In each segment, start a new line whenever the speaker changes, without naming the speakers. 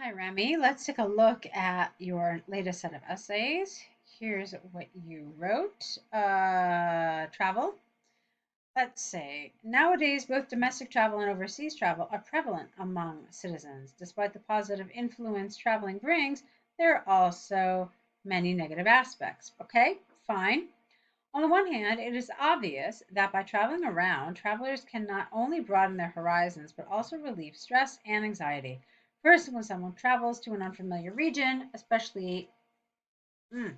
Hi, Remy. Let's take a look at your latest set of essays. Here's what you wrote. Travel. Let's say nowadays both domestic travel and overseas travel are prevalent among citizens. Despite the positive influence traveling brings, there are also many negative aspects. Okay, fine. On the one hand, it is obvious that by traveling around, travelers can not only broaden their horizons, but also relieve stress and anxiety. First, when someone travels to an unfamiliar region, mm,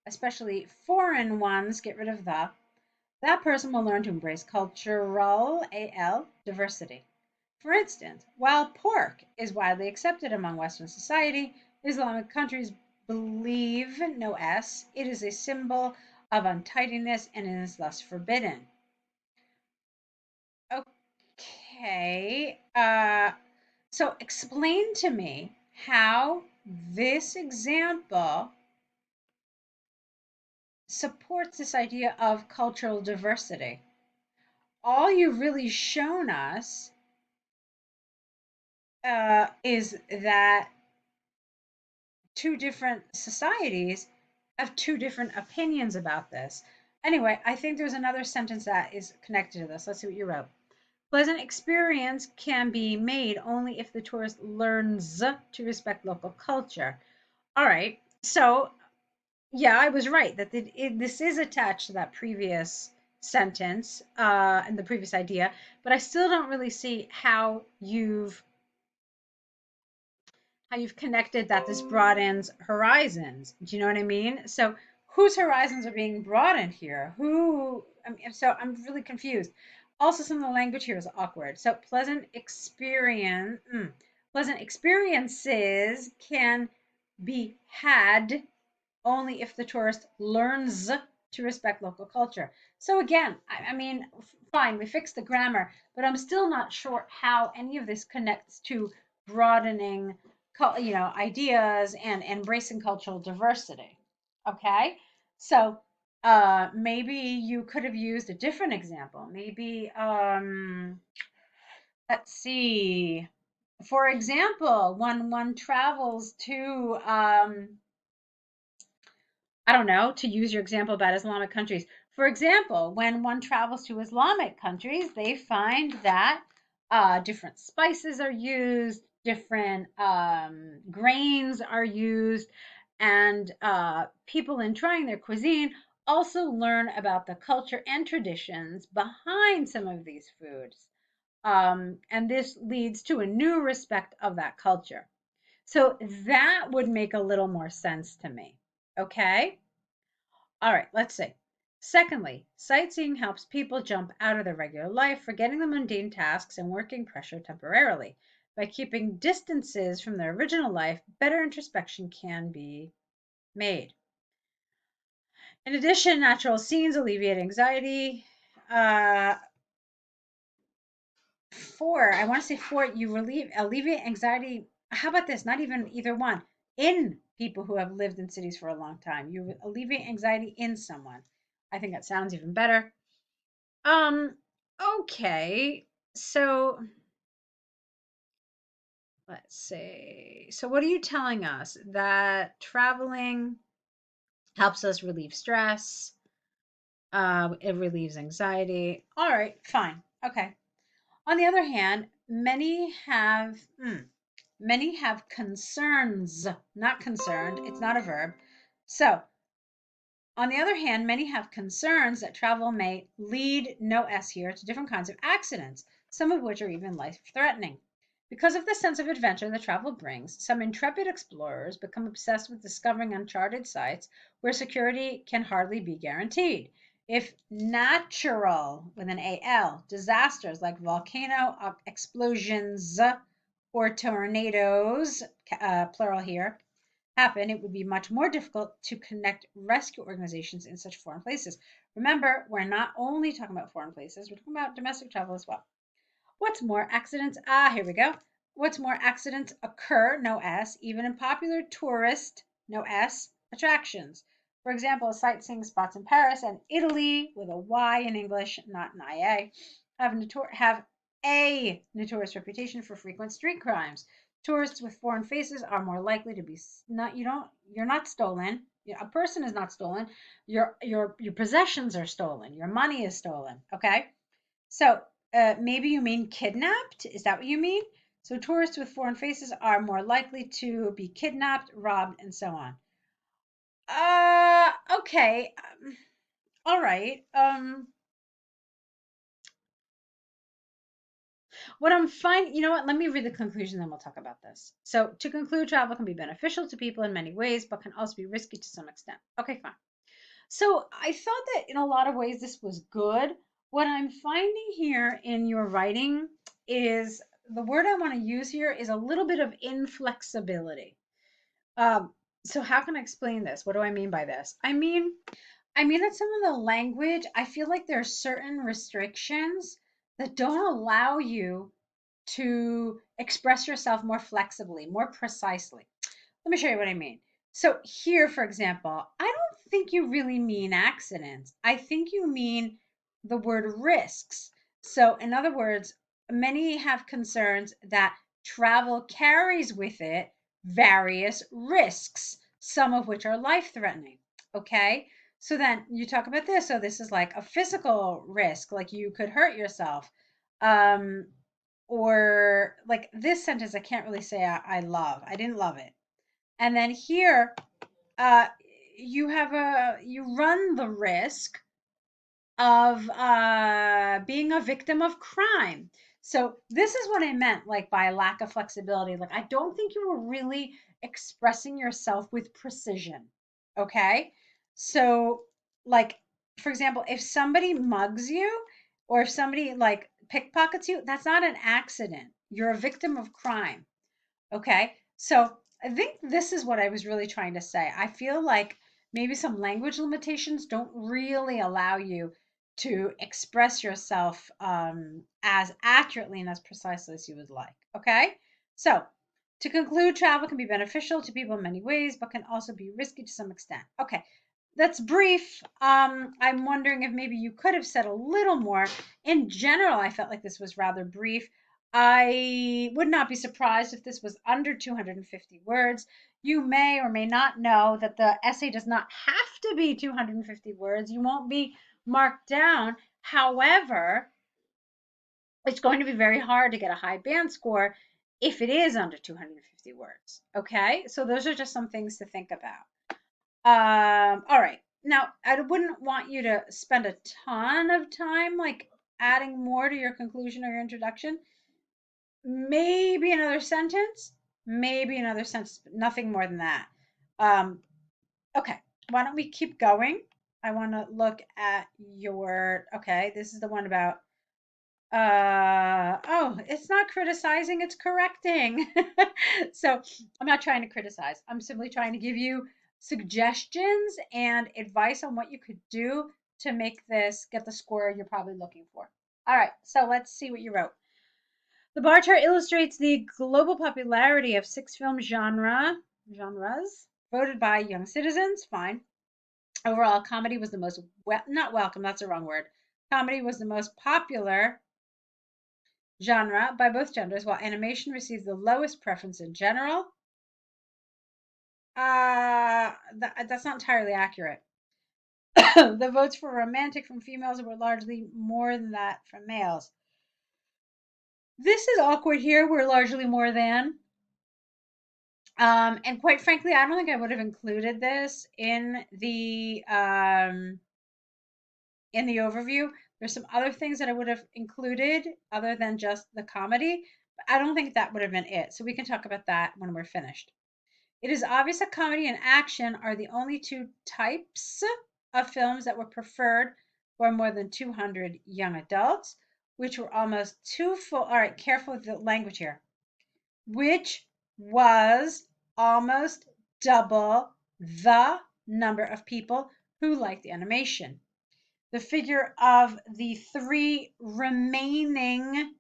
especially foreign ones, get rid of that person will learn to embrace cultural diversity. For instance, while pork is widely accepted among Western society, Islamic countries believe it is a symbol of untidiness and is thus forbidden. Okay. So explain to me how this example supports this idea of cultural diversity. All you've really shown us is that two different societies have two different opinions about this. Anyway, I think there's another sentence that is connected to this. Let's see what you wrote. Pleasant experience can be made only if the tourist learns to respect local culture. All right. So, yeah, I was right that this is attached to that previous sentence and the previous idea, but I still don't really see how you've connected that this broadens horizons. Do you know what I mean? So whose horizons are being broadened here? So I'm really confused. Also, some of the language here is awkward. So pleasant experiences can be had only if the tourist learns to respect local culture. So again, I mean, fine, we fixed the grammar, but I'm still not sure how any of this connects to broadening, ideas and embracing cultural diversity. Okay, so maybe you could have used a different example. Maybe let's see. For example, when one travels to I don't know, to use your example about Islamic countries. For example, when one travels to Islamic countries, they find that different spices are used, different grains are used, and people in trying their cuisine also learn about the culture and traditions behind some of these foods. And this leads to a new respect of that culture. So that would make a little more sense to me. Okay? All right, let's see. Secondly, sightseeing helps people jump out of their regular life, forgetting the mundane tasks and working pressure temporarily. By keeping distances from their original life, better introspection can be made. In addition, natural scenes alleviate anxiety. Uh, I want to say four, you alleviate anxiety. How about this? Not even either one. In people who have lived in cities for a long time, you alleviate anxiety in someone. I think that sounds even better. Um, okay. So let's see. So what are you telling us? That traveling helps us relieve stress, it relieves anxiety. All right, fine. Okay. On the other hand, many have concerns, not concerned. It's not a verb. So, on the other hand, many have concerns that travel may lead, no S here, to different kinds of accidents, some of which are even life threatening. Because of the sense of adventure that travel brings, some intrepid explorers become obsessed with discovering uncharted sites where security can hardly be guaranteed. If natural, with an AL, disasters like volcano explosions or tornadoes, plural here, happen, it would be much more difficult to connect rescue organizations in such foreign places. Remember, we're not only talking about foreign places, we're talking about domestic travel as well. What's more, accidents, here we go. What's more, accidents occur, no S, even in popular tourist, no S, attractions. For example, sightseeing spots in Paris and Italy, with a Y in English, not an IA, have a notorious reputation for frequent street crimes. Tourists with foreign faces are more likely to be you're not stolen. A person is not stolen. Your possessions are stolen. Your money is stolen. Okay? So, maybe you mean kidnapped? Is that what you mean? So tourists with foreign faces are more likely to be kidnapped, robbed, and so on. Okay. All right. What I'm finding, you know what? Let me read the conclusion, then we'll talk about this. So, to conclude, travel can be beneficial to people in many ways, but can also be risky to some extent. Okay, fine. So, I thought that in a lot of ways this was good. What I'm finding here in your writing is the word I want to use here is a little bit of inflexibility. Um, so, how can I explain this? What do I mean by this? I mean that some of the language, I feel like there are certain restrictions that don't allow you to express yourself more flexibly, more precisely. Let me show you what I mean. So, here, for example, I don't think you really mean accidents. I think you mean the word risks. So, in other words, many have concerns that travel carries with it various risks, some of which are life threatening. Okay. So then you talk about this. So, this is like a physical risk, like you could hurt yourself. Um, or like this sentence, I can't really say I love. I didn't love it. And then here, uh, you run the risk of being a victim of crime. So this is what I meant, like by lack of flexibility. Like I don't think you were really expressing yourself with precision. Okay, so like for example, if somebody mugs you, or if somebody like pickpockets you, that's not an accident. You're a victim of crime. Okay. So I think this is what I was really trying to say. I feel like maybe some language limitations don't really allow you to express yourself as accurately and as precisely as you would like. Okay. So to conclude, travel can be beneficial to people in many ways, but can also be risky to some extent. Okay. That's brief. I'm wondering if maybe you could have said a little more. In general, I felt like this was rather brief. I would not be surprised if this was under 250 words. You may or may not know that the essay does not have to be 250 words. You won't be marked down. However, it's going to be very hard to get a high band score if it is under 250 words. Okay, so those are just some things to think about. All right. Now, I wouldn't want you to spend a ton of time like adding more to your conclusion or your introduction. Maybe another sentence, but nothing more than that. Um, okay, why don't we keep going? I want to look at your, okay, this is the one about, oh, it's not criticizing, it's correcting. So I'm not trying to criticize. I'm simply trying to give you suggestions and advice on what you could do to make this get the score you're probably looking for. All right, so let's see what you wrote. The bar chart illustrates the global popularity of six film genres voted by young citizens. Fine. Overall, comedy was the most not welcome. That's the wrong word. Comedy was the most popular genre by both genders, while animation received the lowest preference in general. That's not entirely accurate. The votes for romantic from females were largely more than that from males. This is awkward here. We're largely more than. And quite frankly, I don't think I would have included this in the overview. There's some other things that I would have included other than just the comedy, but I don't think that would have been it. So we can talk about that when we're finished. It is obvious that comedy and action are the only two types of films that were preferred for more than 200 young adults, which were almost two full. All right, careful with the language here. Which was almost double the number of people who liked animation. The figure of the three remaining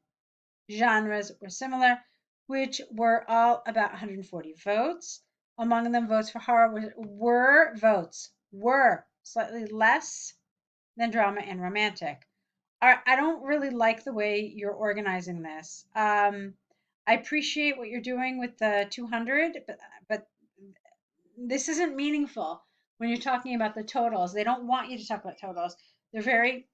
genres were similar, which were all about 140 votes. Among them, votes for horror were slightly less than drama and romantic. I don't really like the way you're organizing this. I appreciate what you're doing with the 200, but this isn't meaningful when you're talking about the totals. They don't want you to talk about totals. They're very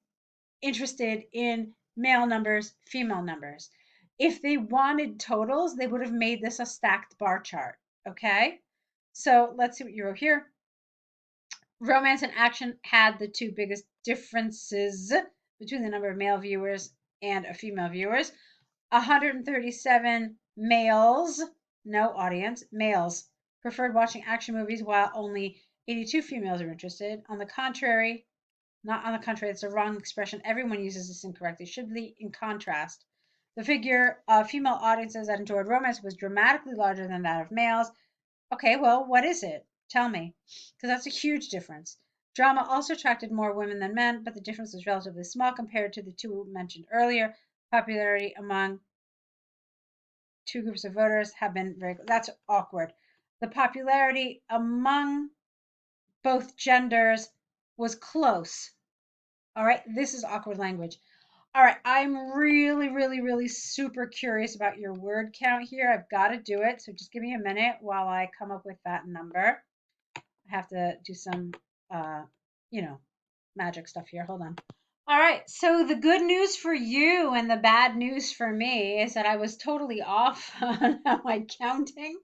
interested in male numbers, female numbers. If they wanted totals, they would have made this a stacked bar chart. Okay? So let's see what you wrote here. Romance and action had the two biggest differences between the number of male viewers and female viewers. 137 males, no audience, males preferred watching action movies while only 82 females are interested. On the contrary, not on the contrary, it's a wrong expression. Everyone uses this incorrectly. It should be in contrast. The figure of female audiences that enjoyed romance was dramatically larger than that of males. Okay, well, what is it? Tell me, because that's a huge difference. Drama also attracted more women than men, but the difference was relatively small compared to the two mentioned earlier. Popularity among two groups of voters have been very, that's awkward. The popularity among both genders was close. All right, this is awkward language. All right, I'm really super curious about your word count here. I've got to do it, so just give me a minute while I come up with that number. I have to do some, uh, you know, magic stuff here. Hold on. All right, so the good news for you and the bad news for me is that I was totally off on my counting.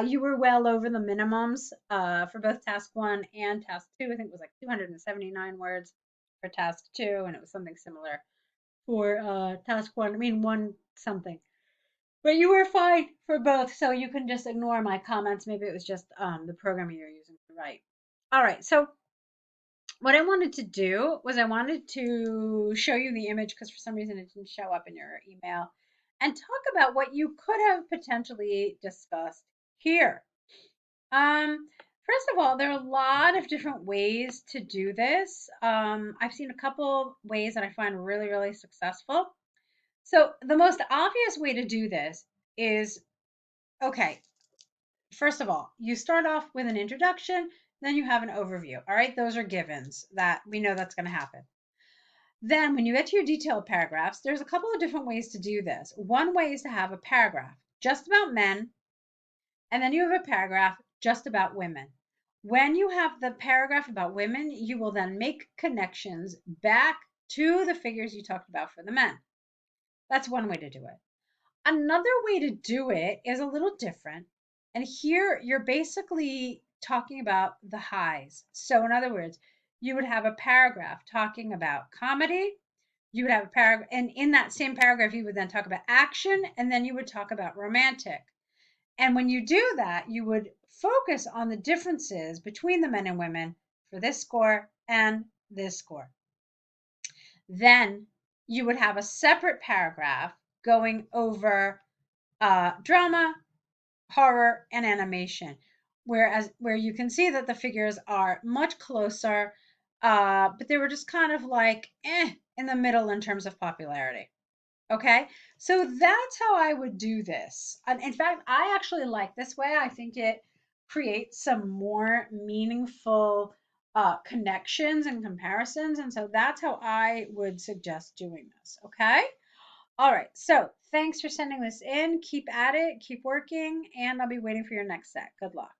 You were well over the minimums for both task one and task two. I think it was like 279 words for task two, and it was something similar for task one. I mean, one something. But you were fine for both, so you can just ignore my comments. Maybe it was just the programming you're using to write. All right, so what I wanted to do was I wanted to show you the image because for some reason it didn't show up in your email and talk about what you could have potentially discussed here. First of all, there are a lot of different ways to do this. I've seen a couple ways that I find really successful. So the most obvious way to do this is okay, first of all, you start off with an introduction, then you have an overview. All right, those are givens that we know that's going to happen. Then, when you get to your detailed paragraphs, there's a couple of different ways to do this. One way is to have a paragraph just about men, and then you have a paragraph just about women. When you have the paragraph about women, you will then make connections back to the figures you talked about for the men. That's one way to do it. Another way to do it is a little different. And here you're basically talking about the highs. So, in other words, you would have a paragraph talking about comedy. You would have a paragraph, and in that same paragraph, you would then talk about action, and then you would talk about romantic. And when you do that, you would focus on the differences between the men and women for this score and this score. Then you would have a separate paragraph going over drama, horror, and animation, where you can see that the figures are much closer, but they were just kind of like in the middle in terms of popularity. Okay, so that's how I would do this. And in fact, I actually like this way. I think it creates some more meaningful connections and comparisons. And so that's how I would suggest doing this. Okay. All right. So thanks for sending this in. Keep at it, keep working, and I'll be waiting for your next set. Good luck.